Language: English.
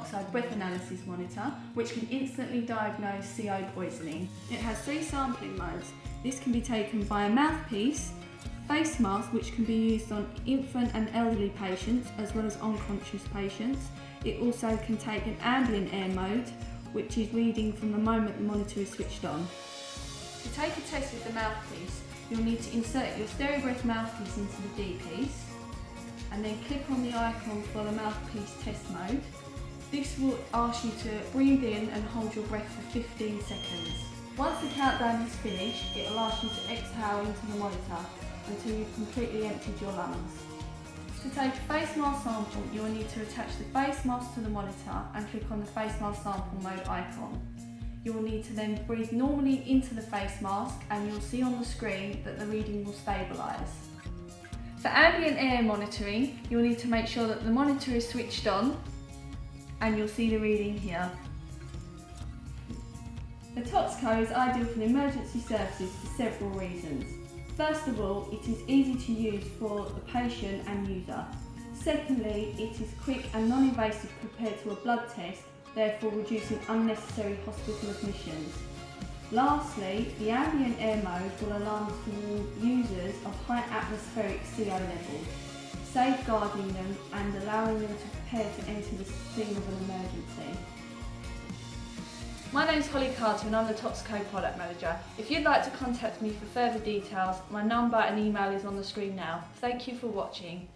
monoxide breath analysis monitor, which can instantly diagnose CO poisoning. It has 3 sampling modes. This can be taken via Mouthpiece, face mask, which can be used on infant and elderly patients as well as unconscious patients. It also can take an ambient air mode, which is reading from the moment the monitor is switched on. To take a test with the Mouthpiece, you'll need to insert your stereo breath mouthpiece into the D-piece and then click on the icon for the Mouthpiece test mode. This will ask you to breathe in and hold your breath for 15 seconds. Once the countdown is finished, it will ask you to exhale into the monitor until you've completely emptied your lungs. To take a face mask sample, you will need to attach the face mask to the monitor and click on the face mask sample mode icon. You will need to then breathe normally into the face mask and you'll see on the screen that the reading will stabilise. For ambient air monitoring, you'll need to make sure that the monitor is switched on and you'll see the reading here. The ToxCO is ideal for emergency services for several reasons. First of all, it is easy to use for the patient and user. Secondly, it is quick and non-invasive compared to a blood test, therefore reducing unnecessary hospital admissions. Lastly, the ambient air mode will alarm to users of high atmospheric CO levels, safeguarding them and allowing them to prepare to enter the scene of an emergency. My name is Hollie Carter and I'm the ToxCO Product Manager. If you'd like to contact me for further details, my number and email is on the screen now. Thank you for watching.